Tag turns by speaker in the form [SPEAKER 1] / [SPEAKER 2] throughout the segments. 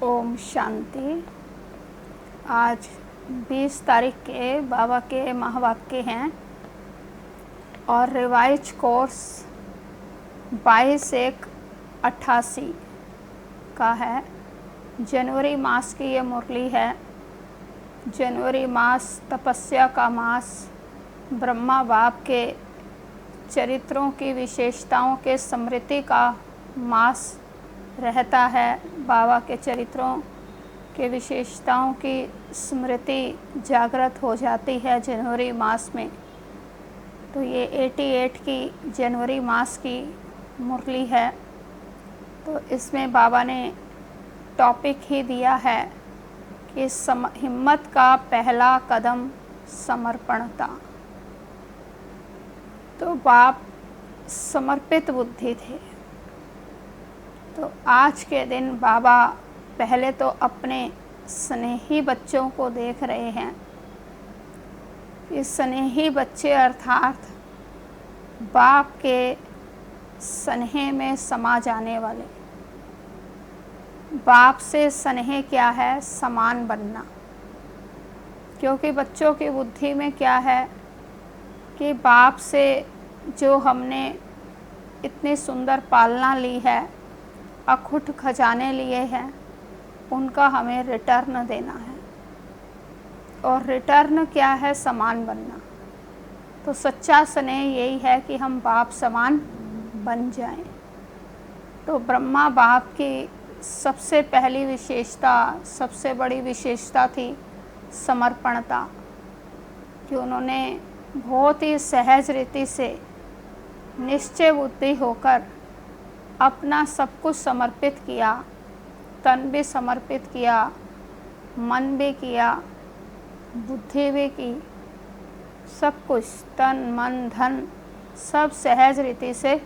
[SPEAKER 1] ओम शांति। आज 20 तारीख के बाबा के महावाक्य हैं और रिवाइज कोर्स 22/1/88 का है। जनवरी मास की ये मुरली है। जनवरी मास तपस्या का मास, ब्रह्मा बाप के चरित्रों की विशेषताओं के स्मृति का मास रहता है। बाबा के चरित्रों के विशेषताओं की स्मृति जागृत हो जाती है जनवरी मास में। तो ये 88 की जनवरी मास की मुरली है। तो इसमें बाबा ने टॉपिक ही दिया है कि हिम्मत का पहला कदम समर्पणता। तो बाप समर्पित बुद्धि थे। तो आज के दिन बाबा पहले तो अपने स्नेही बच्चों को देख रहे हैं। इस स्नेही बच्चे अर्थात बाप के स्नेह में समा जाने वाले। बाप से स्नेह क्या है? समान बनना। क्योंकि बच्चों की बुद्धि में क्या है कि बाप से जो हमने इतनी सुंदर पालना ली है, अखुट खजाने लिए हैं, उनका हमें रिटर्न देना है। और रिटर्न क्या है? समान बनना। तो सच्चा स्नेह यही है कि हम बाप समान बन जाएं। तो ब्रह्मा बाप की सबसे पहली विशेषता, सबसे बड़ी विशेषता थी समर्पणता, कि उन्होंने बहुत ही सहज रीति से निश्चय बुद्धि होकर अपना सब कुछ समर्पित किया। तन भी समर्पित किया, मन भी किया, बुद्धि भी की, सब कुछ तन मन धन सब सहज रीति से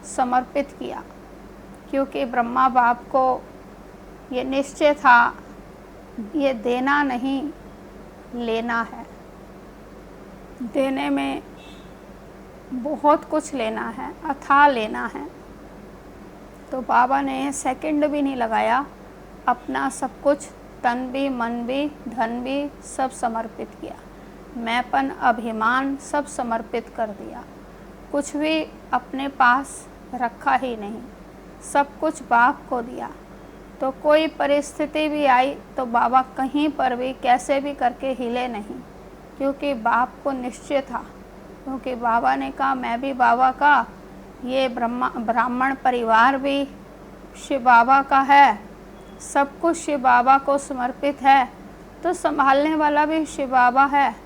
[SPEAKER 1] समर्पित किया। क्योंकि ब्रह्मा बाप को ये निश्चय था, ये देना नहीं लेना है। देने में बहुत कुछ लेना है, अथाह लेना है। तो बाबा ने सेकंड भी नहीं लगाया, अपना सब कुछ तन भी मन भी धन भी सब समर्पित किया। मैंपन अभिमान सब समर्पित कर दिया। कुछ भी अपने पास रखा ही नहीं, सब कुछ बाप को दिया। तो कोई परिस्थिति भी आई तो बाबा कहीं पर भी कैसे भी करके हिले नहीं, क्योंकि बाप को निश्चय था। क्योंकि बाबा ने कहा मैं भी बाबा का, ये ब्राह्मण परिवार भी शिव बाबा का है, सब कुछ शिव बाबा को समर्पित है। तो संभालने वाला भी शिव बाबा है,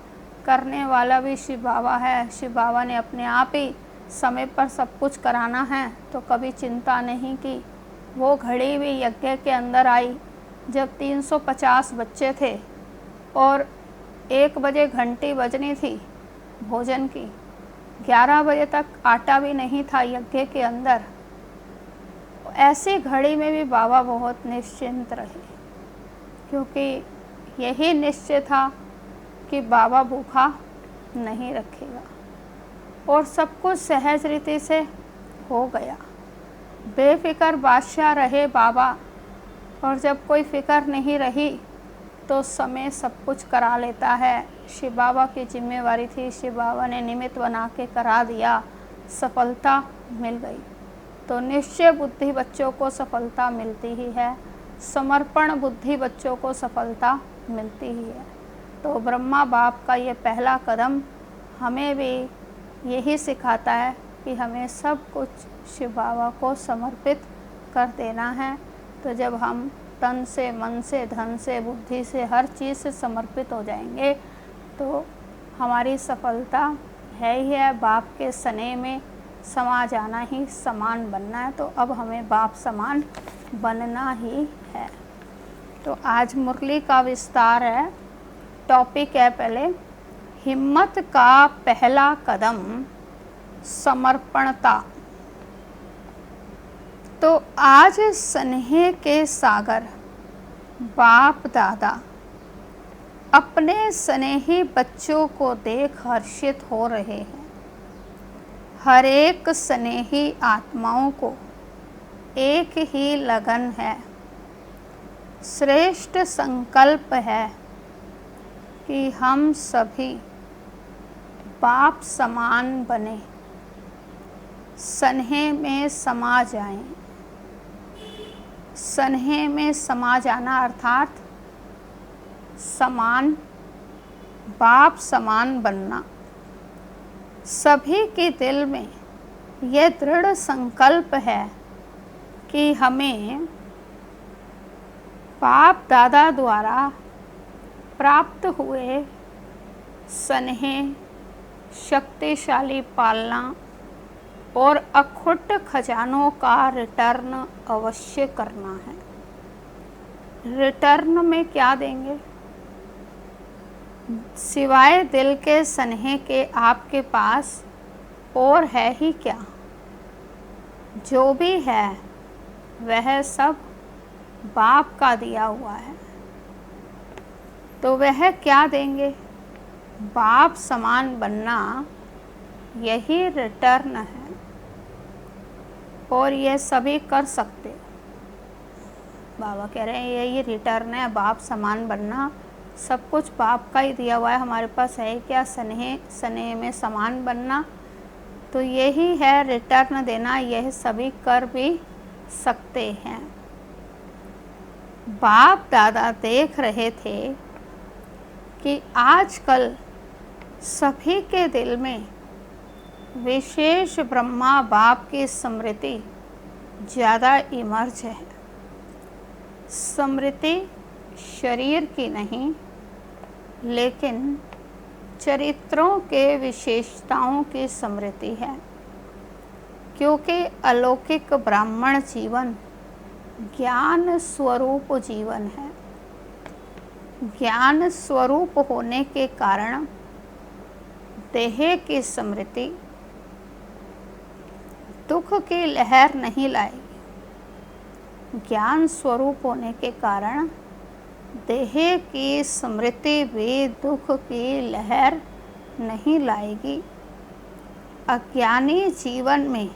[SPEAKER 1] करने वाला भी शिव बाबा है। शिव बाबा ने अपने आप ही समय पर सब कुछ कराना है, तो कभी चिंता नहीं की। वो घड़ी भी यज्ञ के अंदर आई जब 350 बच्चे थे और 1 बजे घंटी बजनी थी भोजन की। 11 बजे तक आटा भी नहीं था यज्ञ के अंदर। ऐसी घड़ी में भी बाबा बहुत निश्चिंत रहे, क्योंकि यही निश्चय था कि बाबा भूखा नहीं रखेगा। और सब कुछ सहज रीति से हो गया। बेफिक्र बादशाह रहे बाबा। और जब कोई फिक्र नहीं रही तो समय सब कुछ करा लेता है। शिव बाबा की जिम्मेवारी थी, शिव बाबा ने निमित्त बना के करा दिया, सफलता मिल गई। तो निश्चय बुद्धि बच्चों को सफलता मिलती ही है, समर्पण बुद्धि बच्चों को सफलता मिलती ही है। तो ब्रह्मा बाप का ये पहला कदम हमें भी यही सिखाता है कि हमें सब कुछ शिव बाबा को समर्पित कर देना है। तो जब हम तन से मन से धन से बुद्धि से हर चीज़ से समर्पित हो जाएंगे तो हमारी सफलता है ही है। बाप के स्नेह में समा जाना ही समान बनना है। तो अब हमें बाप समान बनना ही है। तो आज मुरली का विस्तार है। टॉपिक है पहले हिम्मत का पहला कदम समर्पणता। तो आज स्नेह के सागर बाप दादा अपने स्नेही बच्चों को देख हर्षित हो रहे हैं। हर एक स्नेही आत्माओं को एक ही लगन है श्रेष्ठ संकल्प है कि हम सभी बाप समान बने, स्नेह में समा जाएं। स्नेह में समा जाना अर्थात समान, बाप समान बनना। सभी के दिल में यह दृढ़ संकल्प है कि हमें बाप दादा द्वारा प्राप्त हुए स्नेह, शक्तिशाली पालना और अखुट खजानों का रिटर्न अवश्य करना है। रिटर्न में क्या देंगे? सिवाय दिल के स्नेह के आपके पास और है ही क्या? जो भी है वह सब बाप का दिया हुआ है। तो वह क्या देंगे? बाप समान बनना, यही रिटर्न है। और यह सभी कर सकते। बाबा कह रहे हैं यही रिटर्न है, बाप समान बनना। सब कुछ बाप का ही दिया हुआ है, हमारे पास है क्या? स्नेह में समान बनना, तो यही है रिटर्न देना। यह सभी कर भी सकते हैं। बाप दादा देख रहे थे कि आजकल सभी के दिल में विशेष ब्रह्मा बाप की स्मृति ज़्यादा इमर्ज है। स्मृति शरीर की नहीं, लेकिन चरित्रों के विशेषताओं की स्मृति है। क्योंकि अलौकिक ब्राह्मण जीवन ज्ञान स्वरूप जीवन है। ज्ञान स्वरूप होने के कारण देह की स्मृति दुख की लहर नहीं लाएगी। ज्ञान स्वरूप होने के कारण देह की स्मृति भी दुख की लहर नहीं लाएगी। अज्ञानी जीवन में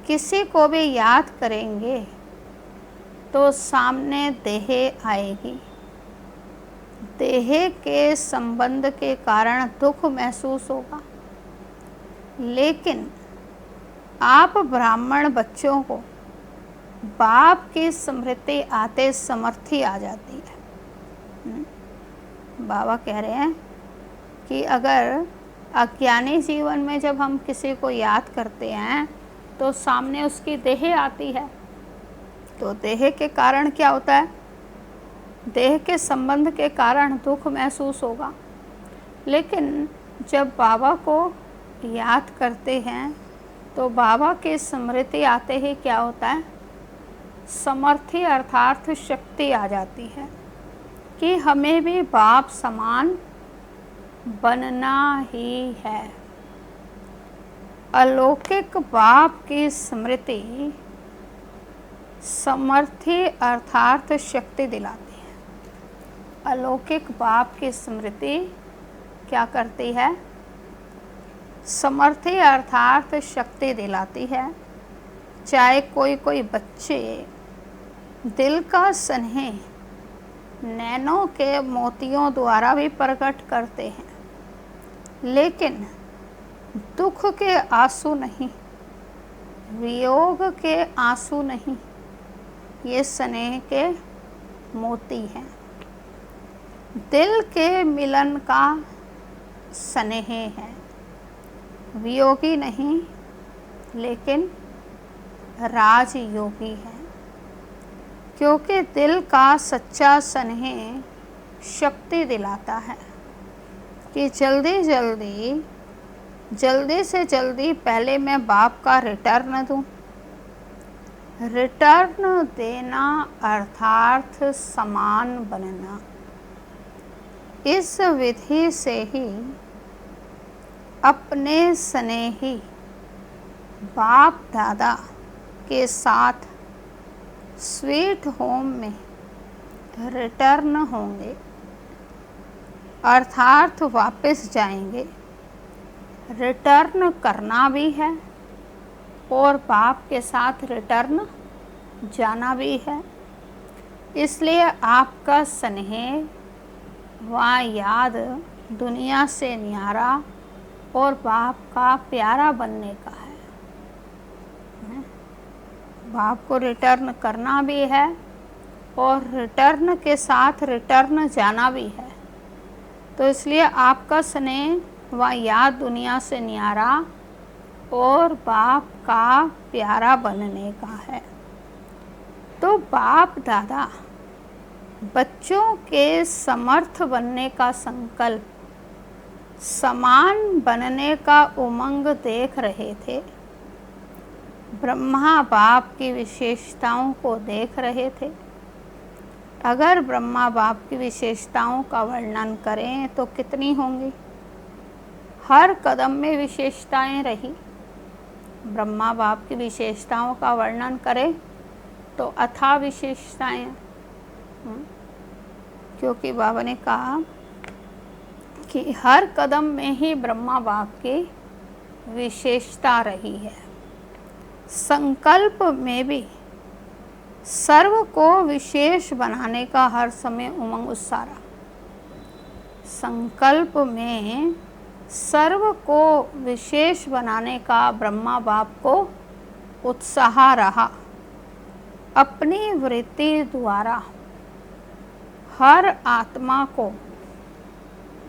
[SPEAKER 1] किसी को भी याद करेंगे तो सामने देह आएगी। देह के संबंध के कारण दुख महसूस होगा। लेकिन आप ब्राह्मण बच्चों को बाप की स्मृति आते समर्थी आ जाती है। बाबा कह रहे हैं कि अगर अज्ञानी जीवन में जब हम किसी को याद करते हैं तो सामने उसकी देह आती है। तो देह के कारण क्या होता है? देह के संबंध के कारण दुख महसूस होगा। लेकिन जब बाबा को याद करते हैं तो बाबा की स्मृति आते ही क्या होता है? समर्थी अर्थात शक्ति आ जाती है कि हमें भी बाप समान बनना ही है। अलौकिक बाप की स्मृति समर्थी अर्थात शक्ति दिलाती है। अलौकिक बाप की स्मृति क्या करती है? समर्थी अर्थात शक्ति दिलाती है। चाहे कोई बच्चे दिल का स्नेह नैनों के मोतियों द्वारा भी प्रकट करते हैं, लेकिन दुख के आंसू नहीं, वियोग के आंसू नहीं, ये स्नेह के मोती हैं। दिल के मिलन का स्नेह है, वियोगी नहीं, लेकिन राजयोगी है। क्योंकि दिल का सच्चा स्नेह शक्ति दिलाता है कि जल्दी से जल्दी पहले मैं बाप का रिटर्न दूं। रिटर्न देना अर्थात समान बनना। इस विधि से ही अपने स्नेही बाप दादा के साथ स्वीट होम में रिटर्न होंगे, अर्थात वापस जाएंगे। रिटर्न करना भी है और बाप के साथ रिटर्न जाना भी है। इसलिए आपका स्नेह व याद दुनिया से न्यारा और बाप का प्यारा बनने का है। बाप को रिटर्न करना भी है और रिटर्न के साथ रिटर्न जाना भी है। तो इसलिए आपका स्नेह व याद दुनिया से न्यारा और बाप का प्यारा बनने का है। तो बाप दादा बच्चों के समर्थ बनने का संकल्प, समान बनने का उमंग देख रहे थे। ब्रह्मा बाप की विशेषताओं को देख रहे थे। अगर ब्रह्मा बाप की विशेषताओं का वर्णन करें तो कितनी होंगी? हर कदम में विशेषताएं रही। ब्रह्मा बाप की विशेषताओं का वर्णन करें तो अथाह विशेषताएं, क्योंकि बाबा ने कहा कि हर कदम में ही ब्रह्मा बाप की विशेषता रही है। संकल्प में भी सर्व को विशेष बनाने का हर समय उमंग उत्साह रहा। संकल्प में सर्व को विशेष बनाने का ब्रह्मा बाप को उत्साह रहा। अपनी वृत्ति द्वारा हर आत्मा को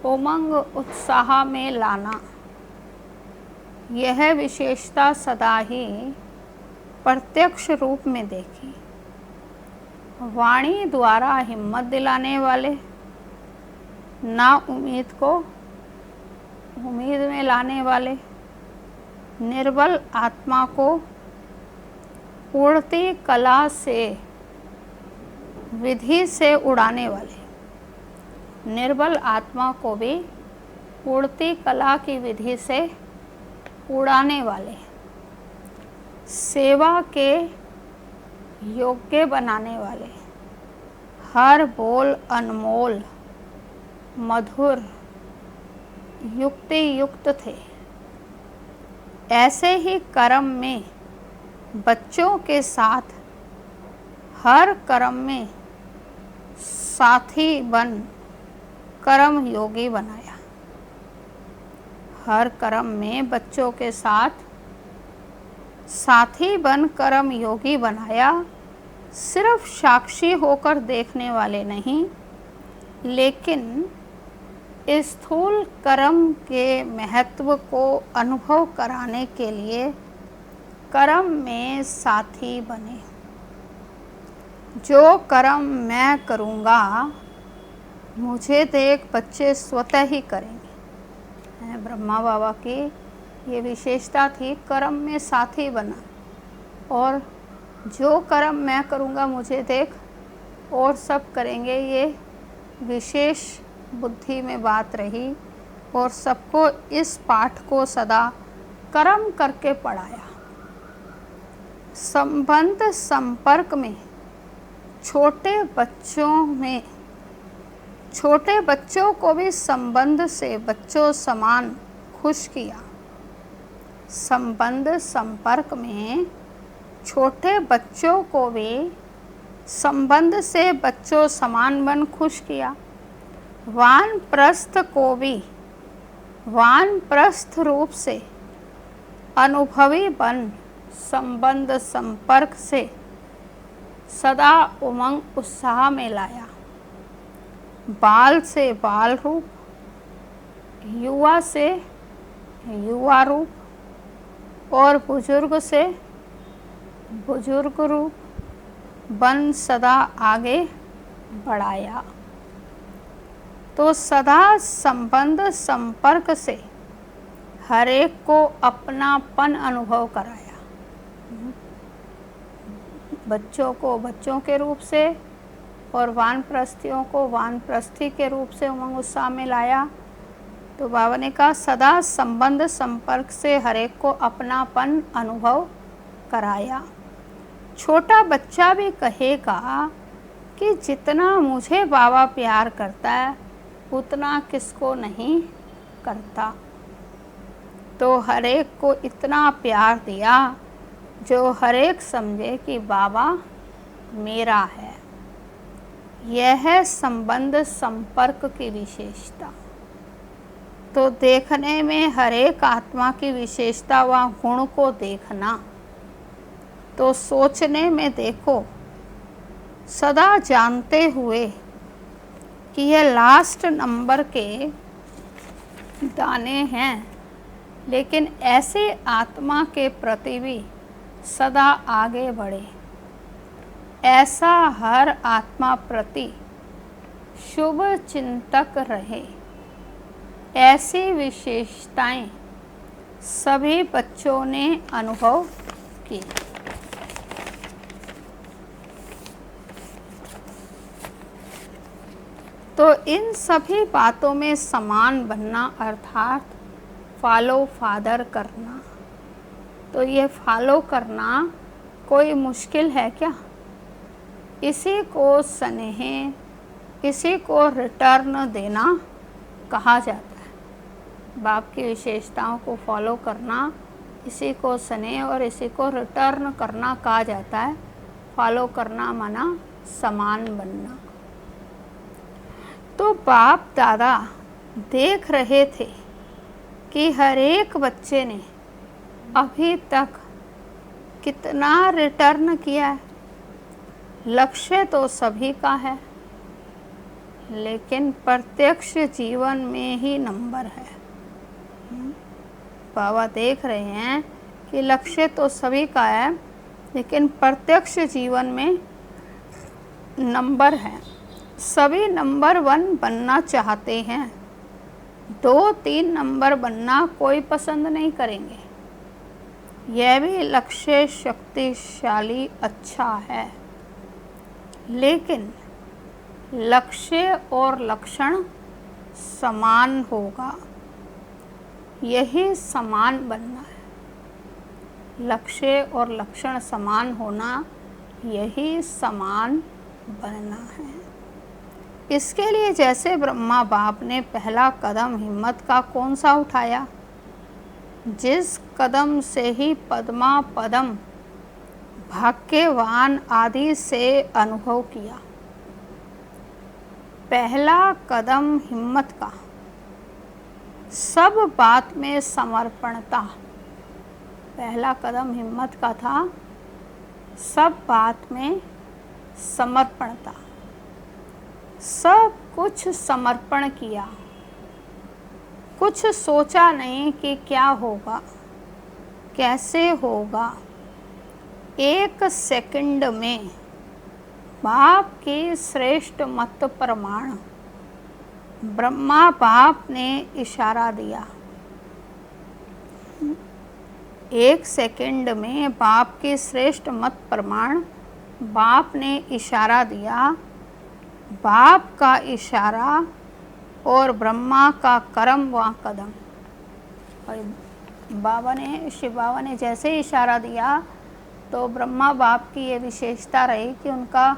[SPEAKER 1] उमंग उत्साह में लाना, यह विशेषता सदा ही प्रत्यक्ष रूप में देखी। वाणी द्वारा हिम्मत दिलाने वाले, ना उम्मीद को उम्मीद में लाने वाले, निर्बल आत्मा को उड़ती कला से विधि से उड़ाने वाले, निर्बल आत्मा को भी उड़ती कला की विधि से उड़ाने वाले, सेवा के योग्य बनाने वाले, हर बोल अनमोल मधुर युक्ति युक्त थे। ऐसे ही कर्म में बच्चों के साथ हर कर्म में साथी बन कर्म योगी बनाया। हर कर्म में बच्चों के साथ साथी बन कर्म योगी बनाया। सिर्फ साक्षी होकर देखने वाले नहीं, लेकिन स्थूल कर्म के महत्व को अनुभव कराने के लिए कर्म में साथी बने। जो कर्म मैं करूँगा मुझे देख बच्चे स्वतः ही करेंगे। ब्रह्मा बाबा की ये विशेषता थी, कर्म में साथी बना। और जो कर्म मैं करूँगा मुझे देख और सब करेंगे, ये विशेष बुद्धि में बात रही। और सबको इस पाठ को सदा कर्म करके पढ़ाया। संबंध संपर्क में छोटे बच्चों को भी संबंध से बच्चों समान खुश किया। संबंध संपर्क में छोटे बच्चों को भी संबंध से बच्चों समान बन खुश किया। वानप्रस्थ को भी वानप्रस्थ रूप से अनुभवी बन संबंध संपर्क से सदा उमंग उत्साह में लाया। बाल से बाल रूप, युवा से युवा रूप और बुजुर्ग से बुजुर्ग रूप बन सदा आगे बढ़ाया। तो सदा संबंध संपर्क से हर एक को अपनापन अनुभव कराया। बच्चों को बच्चों के रूप से और वानप्रस्थियों को वानप्रस्थी के रूप से उमंग उत्साह में लाया। तो बाबा ने कहा सदा संबंध संपर्क से हर एक को अपनापन अनुभव कराया। छोटा बच्चा भी कहेगा कि जितना मुझे बाबा प्यार करता है उतना किसको नहीं करता। तो हर एक को इतना प्यार दिया जो हर एक समझे कि बाबा मेरा है। यह संबंध संपर्क की विशेषता। तो देखने में हर एक आत्मा की विशेषता व गुण को देखना, तो सोचने में देखो, सदा जानते हुए कि यह लास्ट नंबर के दाने हैं, लेकिन ऐसे आत्मा के प्रति भी सदा आगे बढ़े। ऐसा हर आत्मा प्रति शुभ चिंतक रहे। ऐसी विशेषताएं सभी बच्चों ने अनुभव की। तो इन सभी बातों में समान बनना अर्थात फॉलो फादर करना। तो ये फॉलो करना कोई मुश्किल है क्या? इसी को स्नेह, इसी को रिटर्न देना कहा जाता है। बाप की विशेषताओं को फॉलो करना, इसी को स्नेह और इसी को रिटर्न करना कहा जाता है। फॉलो करना माना समान बनना। तो बाप दादा देख रहे थे कि हर एक बच्चे ने अभी तक कितना रिटर्न किया है। लक्ष्य तो सभी का है, लेकिन प्रत्यक्ष जीवन में ही नंबर है। बाबा देख रहे हैं कि लक्ष्य तो सभी का है, लेकिन प्रत्यक्ष जीवन में नंबर है। सभी नंबर 1 बनना चाहते हैं। 2-3 नंबर बनना कोई पसंद नहीं करेंगे। यह भी लक्ष्य शक्तिशाली अच्छा है, लेकिन लक्ष्य और लक्षण समान होगा। यही समान बनना है। लक्ष्य और लक्षण समान होना, यही समान बनना है। इसके लिए जैसे ब्रह्मा बाप ने पहला कदम हिम्मत का कौन सा उठाया, जिस कदम से ही पद्मा पदम भाग्यवान आदि से अनुभव किया। पहला कदम हिम्मत का, सब बात में समर्पणता। पहला कदम हिम्मत का था, सब बात में समर्पणता। सब कुछ समर्पण किया, कुछ सोचा नहीं कि क्या होगा, कैसे होगा। 1 सेकंड में बाप की श्रेष्ठ मत प्रमाण ब्रह्मा बाप ने इशारा दिया। 1 सेकंड में बाप की श्रेष्ठ मत प्रमाण बाप ने इशारा दिया। बाप का इशारा और ब्रह्मा का कर्म व कदम। और बाबा ने, शिव बाबा ने जैसे इशारा दिया, तो ब्रह्मा बाप की ये विशेषता रही कि उनका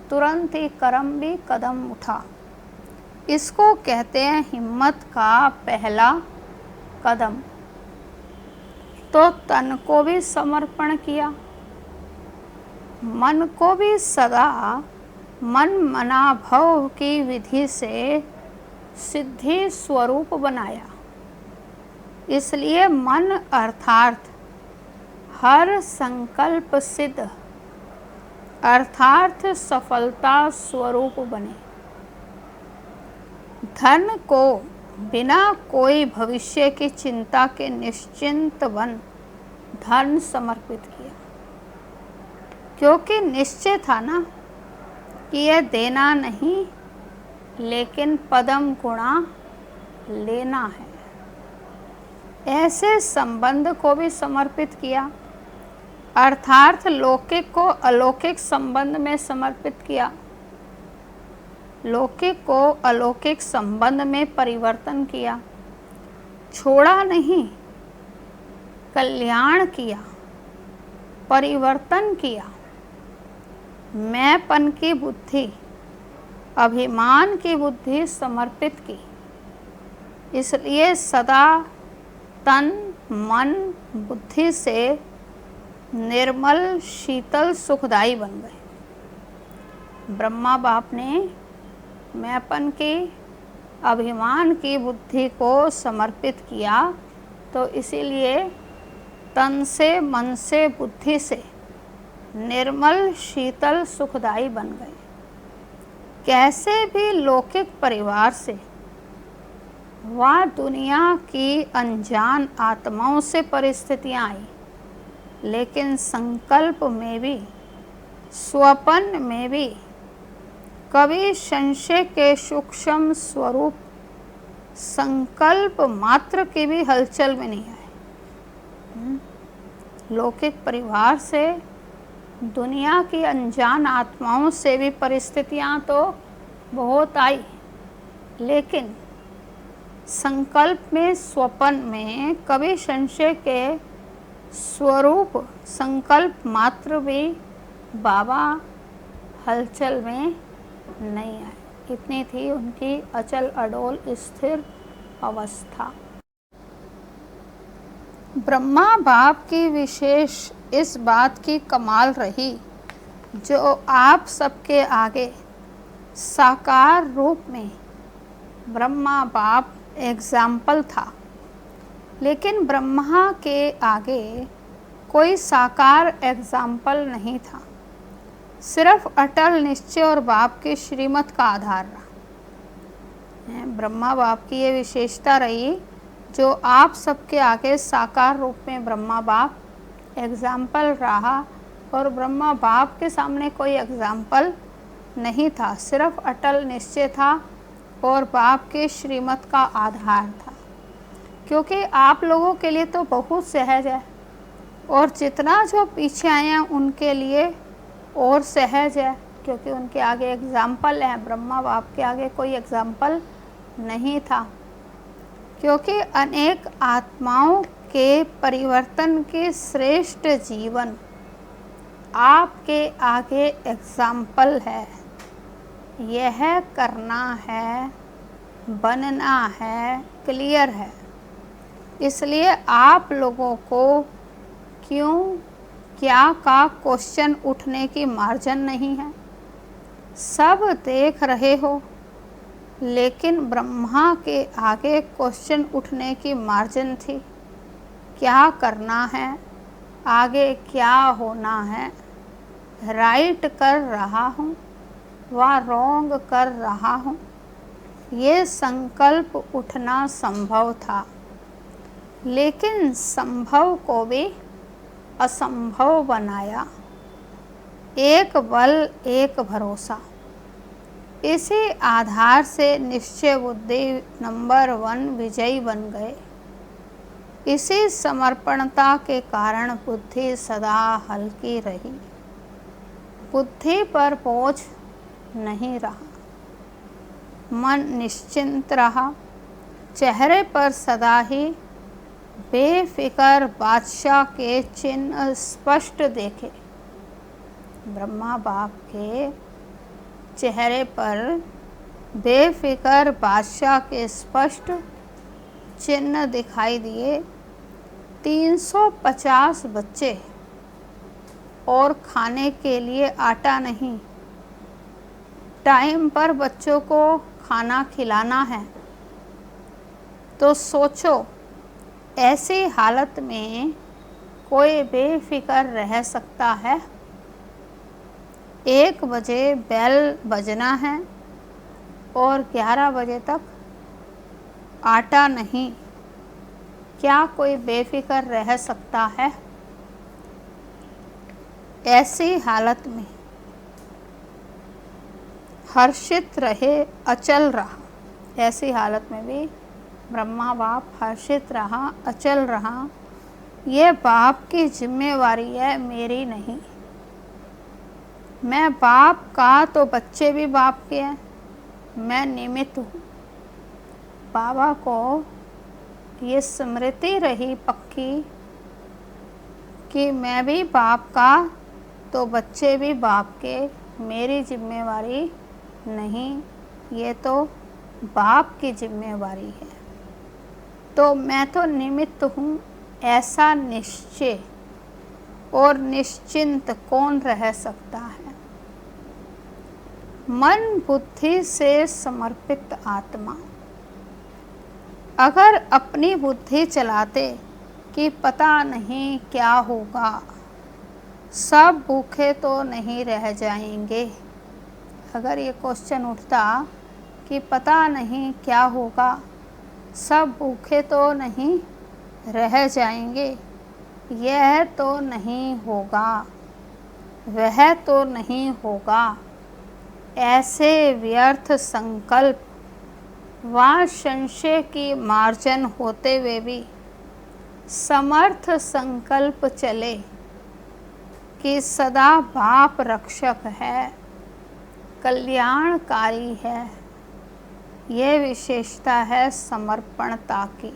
[SPEAKER 1] तुरंत ही कर्म भी कदम उठा। इसको कहते हैं हिम्मत का पहला कदम। तो तन को भी समर्पण किया, मन को भी सदा मन मनाभव की विधि से सिद्धि स्वरूप बनाया। इसलिए मन अर्थात हर संकल्प सिद्ध अर्थात सफलता स्वरूप बने। धन को बिना कोई भविष्य की चिंता के निश्चिंत बन धन समर्पित किया, क्योंकि निश्चय था ना कि यह देना नहीं, लेकिन पदम गुणा लेना है। ऐसे संबंध को भी समर्पित किया, अर्थात लौकिक को अलौकिक संबंध में समर्पित किया। लौकिक को अलौकिक संबंध में परिवर्तन किया, छोड़ा नहीं, कल्याण किया, परिवर्तन किया। मैंपन की बुद्धि, अभिमान की बुद्धि समर्पित की। इसलिए सदा तन मन बुद्धि से निर्मल शीतल सुखदायी बन गए। ब्रह्मा बाप ने मैंपन की, अभिमान की बुद्धि को समर्पित किया, तो इसीलिए तन से, मन से, बुद्धि से निर्मल, शीतल, सुखदायी बन गए। कैसे भी लौकिक परिवार से वह दुनिया की अनजान आत्माओं से परिस्थितियां आई, लेकिन संकल्प में भी, स्वप्न में भी कभी संशय के सूक्ष्म स्वरूप संकल्प मात्र की भी हलचल में नहीं आए। लौकिक परिवार से, दुनिया की अनजान आत्माओं से भी परिस्थितियां तो बहुत आई, लेकिन संकल्प में, स्वप्न में कभी संशय के स्वरूप संकल्प मात्र भी बाबा हलचल में नहीं आए। इतनी थी उनकी अचल अडोल स्थिर अवस्था। ब्रह्मा बाप की विशेष इस बात की कमाल रही, जो आप सबके आगे साकार रूप में ब्रह्मा बाप एग्जाम्पल था, लेकिन ब्रह्मा के आगे कोई साकार एग्जाम्पल नहीं था। सिर्फ अटल निश्चय और बाप की श्रीमत का आधार रहा। ब्रह्मा बाप की ये विशेषता रही, जो आप सबके आगे साकार रूप में ब्रह्मा बाप एग्जाम्पल रहा, और ब्रह्मा बाप के सामने कोई एग्जाम्पल नहीं था। सिर्फ अटल निश्चय था और बाप के श्रीमत का आधार था। क्योंकि आप लोगों के लिए तो बहुत सहज है, और जितना जो पीछे आए हैं उनके लिए और सहज है, क्योंकि उनके आगे एग्जाम्पल है। ब्रह्मा बाप के आगे कोई एग्जाम्पल नहीं था, क्योंकि अनेक आत्माओं के परिवर्तन के श्रेष्ठ जीवन आपके आगे एग्जाम्पल है। यह करना है, बनना है, क्लियर है। इसलिए आप लोगों को क्यों, क्या का क्वेश्चन उठने की मार्जिन नहीं है। सब देख रहे हो, लेकिन ब्रह्मा के आगे क्वेश्चन उठने की मार्जिन थी। क्या करना है, आगे क्या होना है, राइट कर रहा हूँ व रॉन्ग कर रहा हूँ, ये संकल्प उठना संभव था। लेकिन संभव को भी असंभव बनाया। एक बल, एक भरोसा, इसी आधार से निश्चय बुद्धि नंबर 1 विजयी बन गए। इसी समर्पणता के कारण बुद्धि सदा हल्की रही, बुद्धि पर बोझ नहीं रहा, मन निश्चिंत रहा, चेहरे पर सदा ही बेफिक्र बादशाह के चिन्ह स्पष्ट देखे। ब्रह्मा बाप के चेहरे पर बेफिक्र बादशाह के स्पष्ट चिन्ह दिखाई दिए। 350 बच्चे और खाने के लिए आटा नहीं, टाइम पर बच्चों को खाना खिलाना है। तो सोचो, ऐसी हालत में कोई बेफिक्र रह सकता है? 1 बजे बेल बजना है और 11 बजे तक आटा नहीं, क्या कोई बेफिक्र रह सकता है? ऐसी हालत में हर्षित रहे, अचल रहा। ऐसी हालत में भी ब्रह्मा बाप हर्षित रहा, अचल रहा। ये बाप की जिम्मेवारी है, मेरी नहीं। मैं बाप का, तो बच्चे भी बाप के हैं, मैं निमित्त हूँ। बाबा को ये स्मृति रही पक्की कि मैं भी बाप का, तो बच्चे भी बाप के, मेरी जिम्मेवारी नहीं, ये तो बाप की जिम्मेवारी है। तो मैं तो निमित्त हूँ। ऐसा निश्चय और निश्चिंत कौन रह सकता है? मन बुद्धि से समर्पित आत्मा। अगर अपनी बुद्धि चलाते कि पता नहीं क्या होगा, सब भूखे तो नहीं रह जाएंगे, अगर ये क्वेश्चन उठता कि पता नहीं क्या होगा, सब भूखे तो नहीं रह जाएंगे, यह तो नहीं होगा, वह तो नहीं होगा, ऐसे व्यर्थ संकल्प व संशय की मार्जन होते हुए भी समर्थ संकल्प चले कि सदा बाप रक्षक है, कल्याणकारी है। यह विशेषता है समर्पणता की।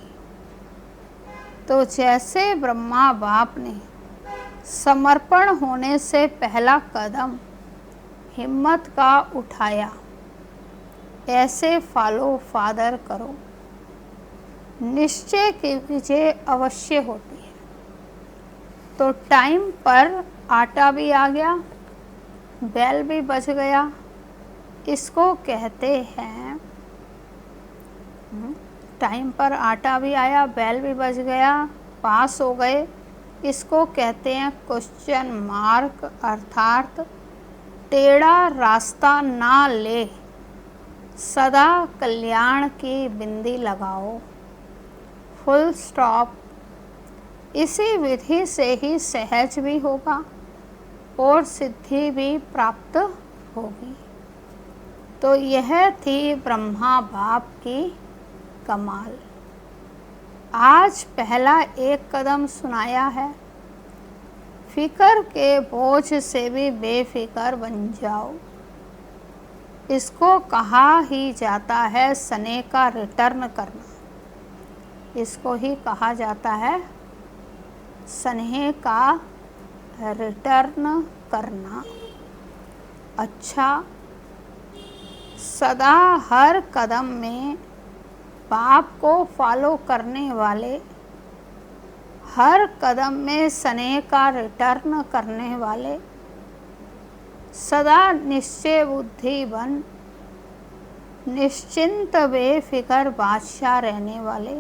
[SPEAKER 1] तो जैसे ब्रह्मा बाप ने समर्पण होने से पहला कदम हिम्मत का उठाया, ऐसे फॉलो फादर करो। निश्चय की विजय अवश्य होती है। तो टाइम पर आटा भी आ गया, बेल भी बज गया, इसको कहते हैं टाइम पर आटा भी आया, बेल भी बज गया, पास हो गए, इसको कहते हैं क्वेश्चन मार्क, अर्थात टेढ़ा रास्ता ना ले, सदा कल्याण की बिंदी लगाओ, फुल स्टॉप। इसी विधि से ही सहज भी होगा और सिद्धि भी प्राप्त होगी। तो यह थी ब्रह्मा बाप की कमाल। आज पहला एक कदम सुनाया है। फिकर के बोझ से भी बेफिकर बन जाओ। इसको कहा ही जाता है स्नेह का रिटर्न करना। इसको ही कहा जाता है स्नेह का रिटर्न करना। अच्छा, सदा हर कदम में बाप को फॉलो करने वाले, हर कदम में स्नेह का रिटर्न करने वाले, सदा निश्चय बुद्धि बन निश्चिंत बेफिकर बादशाह रहने वाले,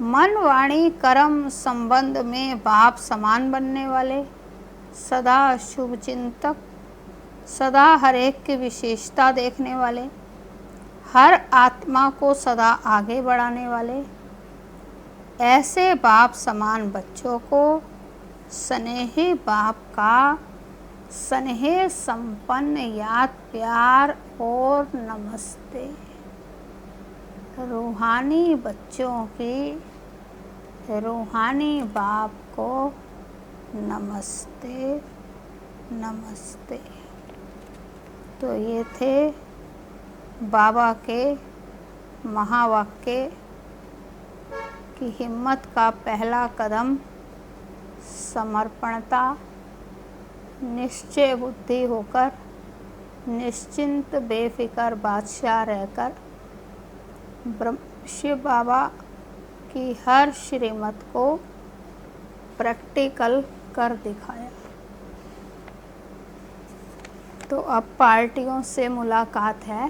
[SPEAKER 1] मन वाणी कर्म संबंध में बाप समान बनने वाले, सदा शुभ चिंतक, सदा हर एक की विशेषता देखने वाले, हर आत्मा को सदा आगे बढ़ाने वाले, ऐसे बाप समान बच्चों को स्नेही बाप का स्नेह संपन्न याद प्यार और नमस्ते। रूहानी बच्चों की रूहानी बाप को नमस्ते नमस्ते। तो ये थे बाबा के महावाक्य कि हिम्मत का पहला कदम समर्पणता, निश्चय बुद्धि होकर निश्चिंत बेफिकर बादशाह रहकर शिव बाबा की हर श्रीमत को प्रैक्टिकल कर दिखाया। तो अब पार्टियों से मुलाकात है।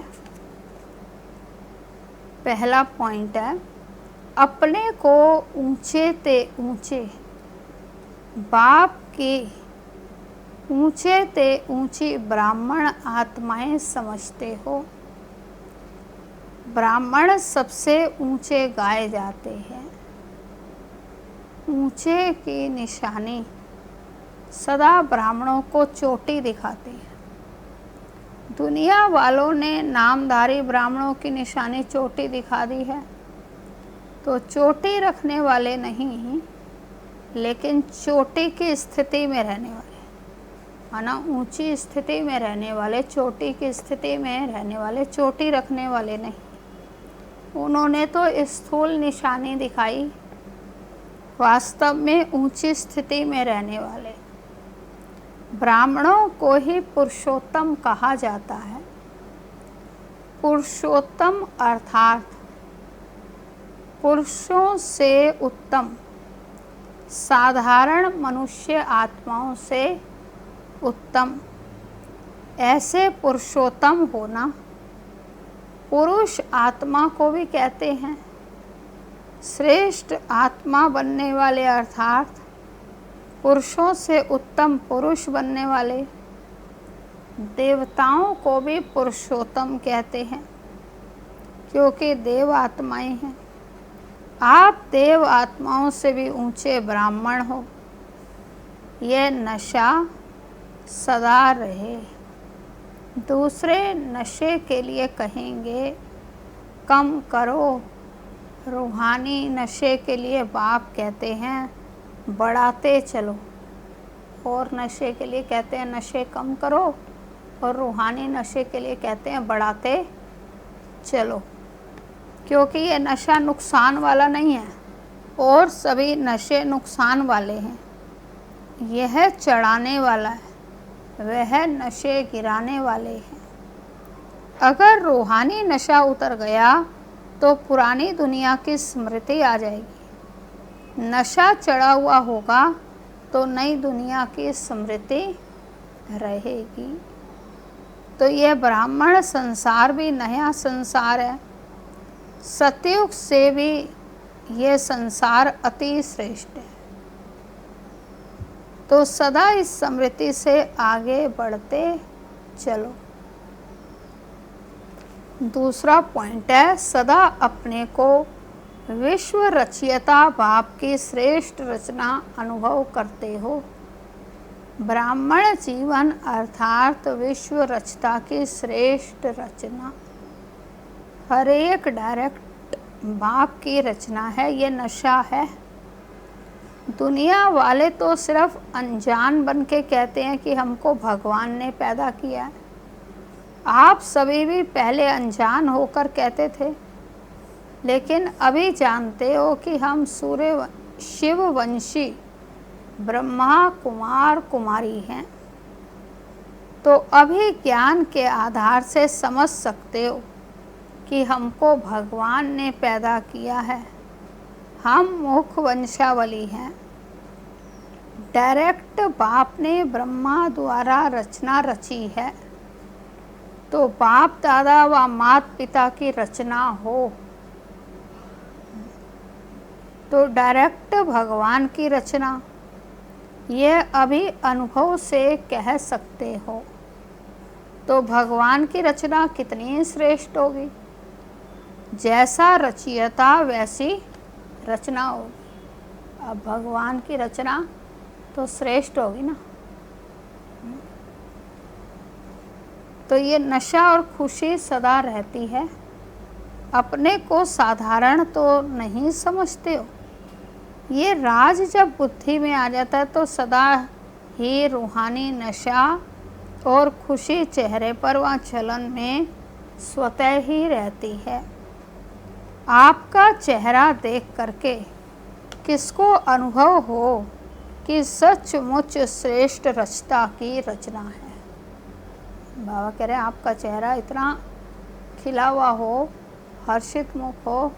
[SPEAKER 1] पहला पॉइंट है, अपने को ऊंचे ते ऊंचे बाप की ऊंचे ते ऊंची ब्राह्मण आत्माएं समझते हो। ब्राह्मण सबसे ऊंचे गाए जाते हैं। ऊंचे की निशानी सदा ब्राह्मणों को चोटी दिखाती है। दुनिया वालों ने नामधारी ब्राह्मणों की निशानी चोटी दिखा दी है, तो चोटी रखने वाले नहीं, लेकिन चोटी की स्थिति में रहने वाले, माना ऊंची स्थिति में रहने वाले, चोटी की स्थिति में रहने वाले, चोटी रखने वाले नहीं। उन्होंने तो स्थूल निशानी दिखाई, वास्तव में ऊंची स्थिति में रहने वाले ब्राह्मणों को ही पुरुषोत्तम कहा जाता है। पुरुषोत्तम अर्थात पुरुषों से उत्तम, साधारण मनुष्य आत्माओं से उत्तम, ऐसे पुरुषोत्तम होना। पुरुष आत्मा को भी कहते हैं। श्रेष्ठ आत्मा बनने वाले अर्थात पुरुषों से उत्तम पुरुष बनने वाले। देवताओं को भी पुरुषोत्तम कहते हैं क्योंकि देव आत्माएं हैं। आप देव आत्माओं से भी ऊंचे ब्राह्मण हो। यह नशा सदा रहे। दूसरे नशे के लिए कहेंगे कम करो। रूहानी नशे के लिए बाप कहते हैं बढ़ाते चलो, और नशे के लिए कहते हैं नशे कम करो, और रूहानी नशे के लिए कहते हैं बढ़ाते चलो। क्योंकि ये नशा नुकसान वाला नहीं है, और सभी नशे नुकसान वाले हैं। यह चढ़ाने वाला है, वह नशे गिराने वाले हैं। अगर रूहानी नशा उतर गया तो पुरानी दुनिया की स्मृति आ जाएगी। नशा चढ़ा हुआ होगा तो नई दुनिया की स्मृति रहेगी। तो यह ब्राह्मण संसार भी नया संसार है। सतयुग से भी यह संसार अति श्रेष्ठ है। तो सदा इस स्मृति से आगे बढ़ते चलो। दूसरा पॉइंट है सदा अपने को विश्व रचयिता बाप की श्रेष्ठ रचना अनुभव करते हो। ब्राह्मण जीवन अर्थात विश्व रचता की श्रेष्ठ रचना। हर एक डायरेक्ट बाप की रचना है। ये नशा है। दुनिया वाले तो सिर्फ अनजान बन के कहते हैं कि हमको भगवान ने पैदा किया है। आप सभी भी पहले अनजान होकर कहते थे, लेकिन अभी जानते हो कि हम सूर्य शिववंशी ब्रह्मा कुमार कुमारी हैं। तो अभी ज्ञान के आधार से समझ सकते हो कि हमको भगवान ने पैदा किया है। हम मुख वंशावली हैं। डायरेक्ट बाप ने ब्रह्मा द्वारा रचना रची है। तो बाप दादा व माता पिता की रचना हो तो डायरेक्ट भगवान की रचना। यह अभी अनुभव से कह सकते हो। तो भगवान की रचना कितनी श्रेष्ठ होगी। जैसा रचयिता वैसी रचना होगी। अब भगवान की रचना तो श्रेष्ठ होगी ना। तो ये नशा और खुशी सदा रहती है। अपने को साधारण तो नहीं समझते हो। ये राज जब बुद्धि में आ जाता है तो सदा ही रूहानी नशा और खुशी चेहरे पर व चलन में स्वतः ही रहती है। आपका चेहरा देख करके किसको अनुभव हो कि सचमुच श्रेष्ठ रचता की रचना है। बाबा कह रहे हैं आपका चेहरा इतना खिला हुआ हो, हर्षित मुख हो,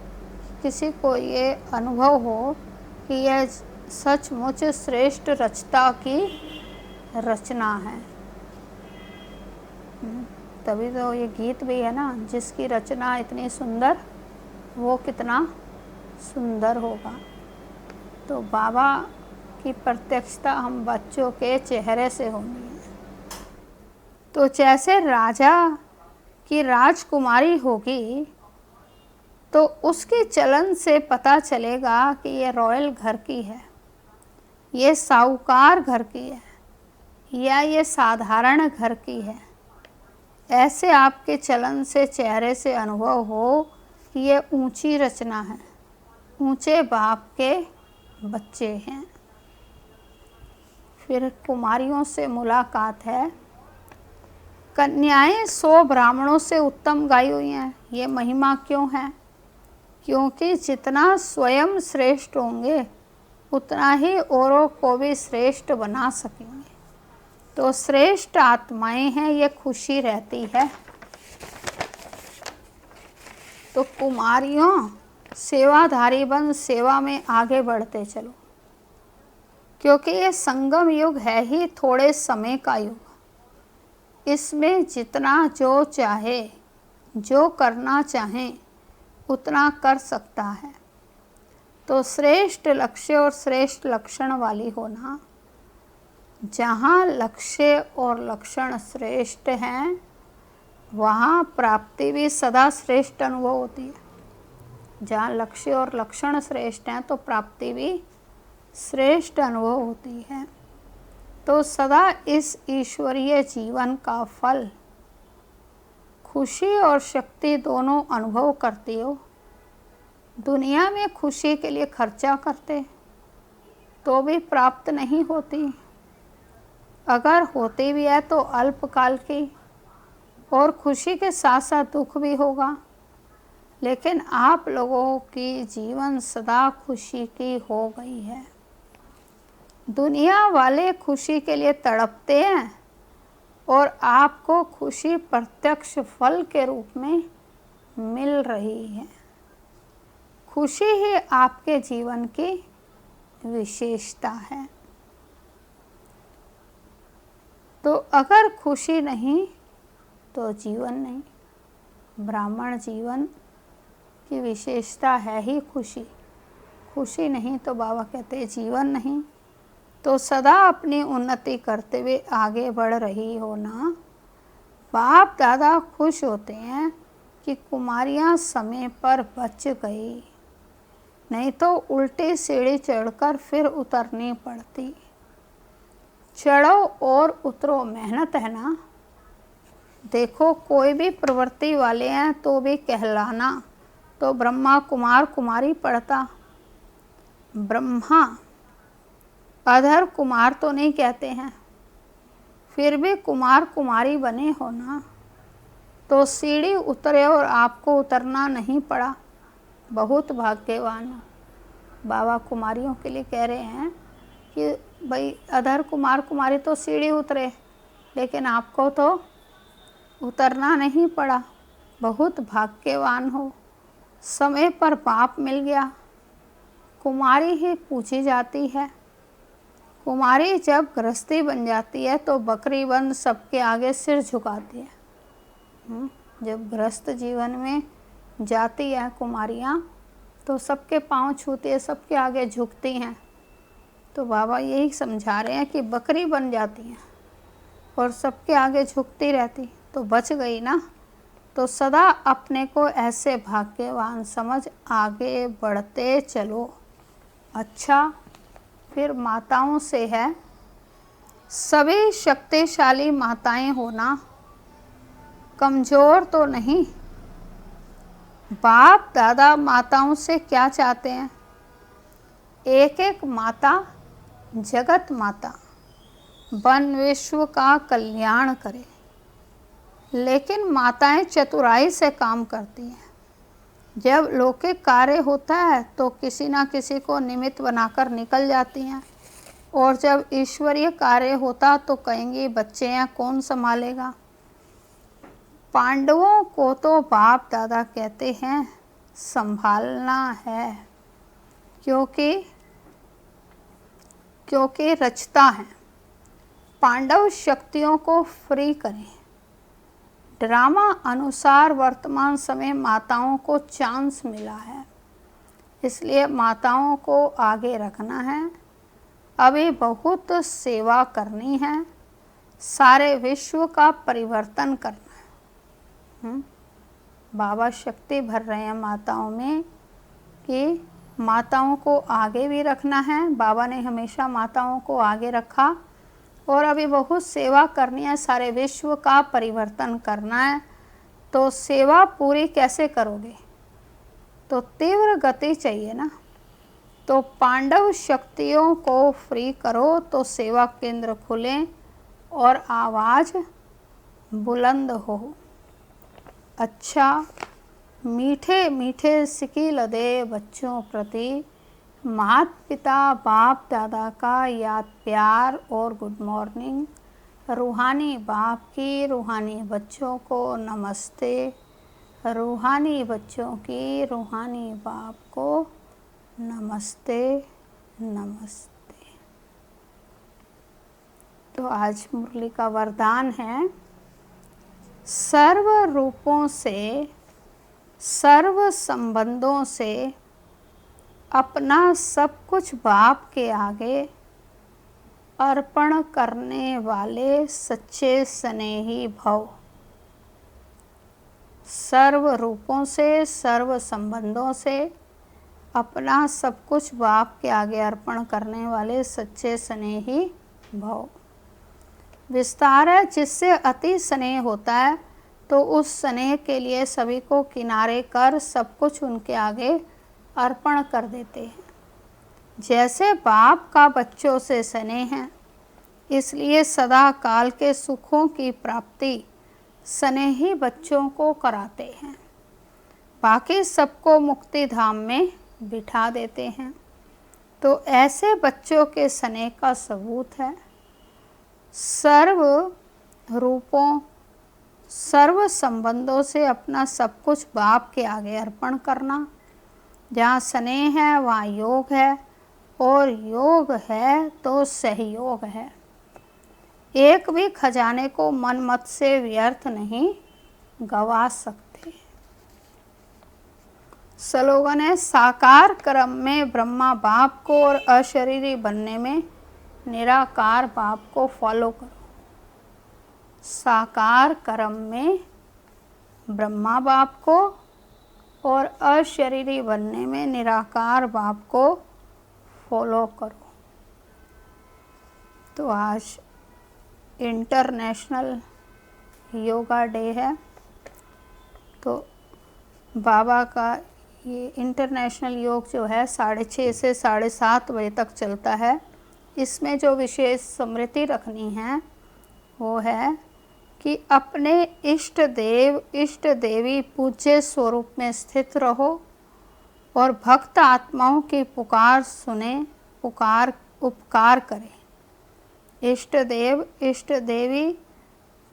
[SPEAKER 1] किसी को ये अनुभव हो कि यह सचमुच श्रेष्ठ रचता की रचना है। तभी तो ये गीत भी है ना, जिसकी रचना इतनी सुंदर वो कितना सुंदर होगा। तो बाबा की प्रत्यक्षता हम बच्चों के चेहरे से होनी है। तो जैसे राजा की राजकुमारी होगी तो उसके चलन से पता चलेगा कि ये रॉयल घर की है, ये साहूकार घर की है, या ये साधारण घर की है। ऐसे आपके चलन से चेहरे से अनुभव हो कि ये ऊंची रचना है, ऊंचे बाप के बच्चे हैं। फिर कुमारियों से मुलाकात है। कन्याएं 100 ब्राह्मणों से उत्तम गाई हुई हैं। ये महिमा क्यों है? क्योंकि जितना स्वयं श्रेष्ठ होंगे उतना ही औरों को भी श्रेष्ठ बना सकेंगे। तो श्रेष्ठ आत्माएं हैं, ये खुशी रहती है। तो कुमारियों सेवाधारी बन सेवा में आगे बढ़ते चलो, क्योंकि ये संगम युग है ही थोड़े समय का युग। इसमें जितना जो चाहे, जो करना चाहे उतना कर सकता है। तो श्रेष्ठ लक्ष्य और श्रेष्ठ लक्षण वाली होना, जहाँ लक्ष्य और लक्षण श्रेष्ठ हैं वहाँ प्राप्ति भी सदा श्रेष्ठ अनुभव होती है। जहाँ लक्ष्य और लक्षण श्रेष्ठ हैं तो प्राप्ति भी श्रेष्ठ अनुभव होती है। तो सदा इस ईश्वरीय जीवन का फल खुशी और शक्ति दोनों अनुभव करती हो। दुनिया में खुशी के लिए खर्चा करते तो भी प्राप्त नहीं होती, अगर होती भी है तो अल्पकाल की, और खुशी के साथ साथ दुख भी होगा। लेकिन आप लोगों की जीवन सदा खुशी की हो गई है। दुनिया वाले खुशी के लिए तड़पते हैं और आपको खुशी प्रत्यक्ष फल के रूप में मिल रही है। खुशी ही आपके जीवन की विशेषता है। तो अगर खुशी नहीं तो जीवन नहीं। ब्राह्मण जीवन की विशेषता है ही खुशी। खुशी नहीं तो बाबा कहते जीवन नहीं। तो सदा अपनी उन्नति करते हुए आगे बढ़ रही हो ना। बाप दादा खुश होते हैं कि कुमारियाँ समय पर बच गई, नहीं तो उल्टी सीढ़ी चढ़कर फिर उतरनी पड़ती। चढ़ो और उतरो, मेहनत है ना। देखो कोई भी प्रवृत्ति वाले हैं तो भी कहलाना तो ब्रह्मा कुमार कुमारी पढ़ता। ब्रह्मा अधर कुमार तो नहीं कहते हैं, फिर भी कुमार कुमारी बने हो ना। तो सीढ़ी उतरे और आपको उतरना नहीं पड़ा, बहुत भाग्यवान हो। बाबा कुमारियों के लिए कह रहे हैं कि भाई अधर कुमार कुमारी तो सीढ़ी उतरे, लेकिन आपको तो उतरना नहीं पड़ा, बहुत भाग्यवान हो। समय पर बाप मिल गया। कुमारी ही पूछी जाती है। कुमारी जब गृहस्थी बन जाती है तो बकरी बन सबके आगे सिर झुकाती है। जब गृहस्थ जीवन में जाती है कुमारियाँ तो सबके पांव छूती है, सबके आगे झुकती हैं। तो बाबा यही समझा रहे हैं कि बकरी बन जाती हैं और सबके आगे झुकती रहती तो बच गई ना। तो सदा अपने को ऐसे भाग्यवान समझ आगे बढ़ते चलो। अच्छा, फिर माताओं से है, सभी शक्तिशाली माताएं होना, कमज़ोर तो नहीं। बाप दादा माताओं से क्या चाहते हैं? एक एक माता जगत माता वन विश्व का कल्याण करे। लेकिन माताएं चतुराई से काम करती हैं। जब लौकिक कार्य होता है तो किसी ना किसी को निमित्त बनाकर निकल जाती हैं, और जब ईश्वरीय कार्य होता तो कहेंगी बच्चे हैं कौन संभालेगा। पांडवों को तो बाप दादा कहते हैं संभालना है, क्योंकि रचता है। पांडव शक्तियों को फ्री करें। ड्रामा अनुसार वर्तमान समय माताओं को चांस मिला है, इसलिए माताओं को आगे रखना है। अभी बहुत सेवा करनी है, सारे विश्व का परिवर्तन करना है। बाबा शक्ति भर रहे हैं माताओं में कि माताओं को आगे भी रखना है। बाबा ने हमेशा माताओं को आगे रखा और अभी बहुत सेवा करनी है, सारे विश्व का परिवर्तन करना है। तो सेवा पूरी कैसे करोगे? तो तीव्र गति चाहिए ना। तो पांडव शक्तियों को फ्री करो तो सेवा केंद्र खुलें और आवाज़ बुलंद हो। अच्छा, मीठे मीठे सिकिल दे बच्चों प्रति माता पिता बाप दादा का याद प्यार और गुड मॉर्निंग। रूहानी बाप की रूहानी बच्चों को नमस्ते। रूहानी बच्चों की रूहानी बाप को नमस्ते नमस्ते। तो आज मुरली का वरदान है, सर्व रूपों से, सर्व संबंधों से अपना सब कुछ बाप के आगे अर्पण करने वाले सच्चे स्नेही भव। सर्व रूपों से, सर्व संबंधों से अपना सब कुछ बाप के आगे अर्पण करने वाले सच्चे स्नेही भव। विस्तार है, जिससे अति स्नेह होता है तो उस स्नेह के लिए सभी को किनारे कर सब कुछ उनके आगे अर्पण कर देते हैं। जैसे बाप का बच्चों से स्नेह है, इसलिए सदा काल के सुखों की प्राप्ति स्नेही बच्चों को कराते हैं, बाकी सबको मुक्ति धाम में बिठा देते हैं। तो ऐसे बच्चों के स्नेह का सबूत है सर्व रूपों, सर्व संबंधों से अपना सब कुछ बाप के आगे अर्पण करना। जहाँ स्नेह है वहाँ योग है, और योग है तो सहयोग है। एक भी खजाने को मन मत से व्यर्थ नहीं गवा सकते। स्लोगन है, साकार क्रम में ब्रह्मा बाप को और अशरीरी बनने में निराकार बाप को फॉलो करो। साकार क्रम में ब्रह्मा बाप को और अशरीरी बनने में निराकार बाप को फॉलो करो। तो आज इंटरनेशनल योगा डे है, तो बाबा का ये इंटरनेशनल योग जो है 6:30 से 7:30 बजे तक चलता है। इसमें जो विशेष स्मृति रखनी है वो है कि अपने इष्ट देव इष्ट देवी पूज्य स्वरूप में स्थित रहो और भक्त आत्माओं की पुकार सुने, पुकार उपकार करें। इष्ट देव इष्ट देवी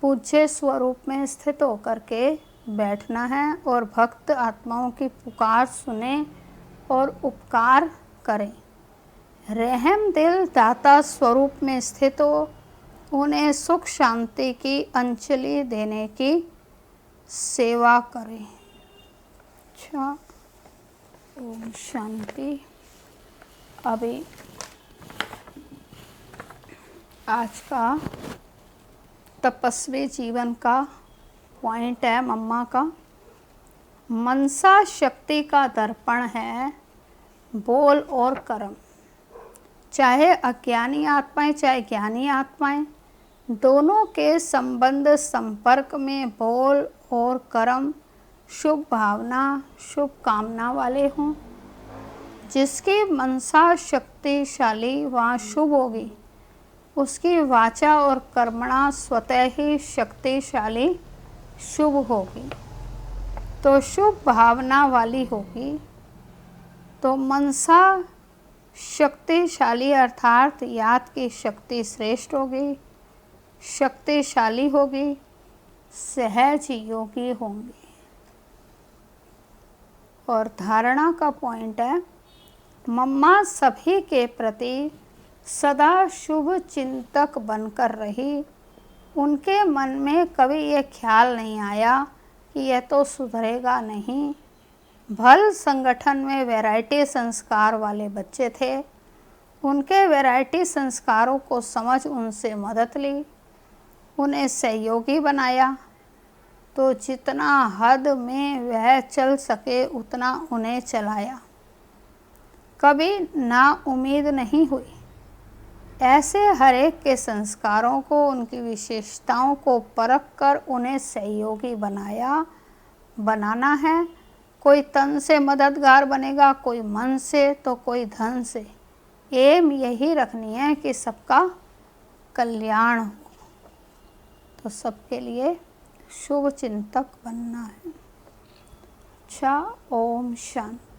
[SPEAKER 1] पूज्य स्वरूप में स्थित होकर के बैठना है और भक्त आत्माओं की पुकार सुने और उपकार करें। रहम दिल दाता स्वरूप में स्थित हो, उन्हें सुख शांति की अंजलि देने की सेवा करें। अच्छा, ओम शांति। अभी आज का तपस्वी जीवन का पॉइंट है मम्मा का, मनसा शक्ति का दर्पण है बोल और कर्म। चाहे अज्ञानी आत्माएं चाहे ज्ञानी आत्माएं, दोनों के संबंध संपर्क में बोल और कर्म शुभ भावना शुभ कामना वाले हों। जिसकी मनसा शक्तिशाली वहाँ शुभ होगी, उसकी वाचा और कर्मणा स्वतः ही शक्तिशाली शुभ होगी। तो शुभ भावना वाली होगी तो मनसा शक्तिशाली अर्थात याद की शक्ति श्रेष्ठ होगी, शक्तिशाली होगी, सहज योगी होंगे। और धारणा का पॉइंट है, मम्मा सभी के प्रति सदा शुभ चिंतक बनकर रही। उनके मन में कभी ये ख्याल नहीं आया कि यह तो सुधरेगा नहीं। भल संगठन में वैरायटी संस्कार वाले बच्चे थे, उनके वैरायटी संस्कारों को समझ उनसे मदद ली, उन्हें सहयोगी बनाया। तो जितना हद में वह चल सके उतना उन्हें चलाया, कभी ना उम्मीद नहीं हुई। ऐसे हर एक के संस्कारों को, उनकी विशेषताओं को परख कर उन्हें सहयोगी बनाना है। कोई तन से मददगार बनेगा, कोई मन से तो कोई धन से। एम यही रखनी है कि सबका कल्याण हो, तो सबके लिए शुभ चिंतक बनना है। अच्छा, ओम शांति।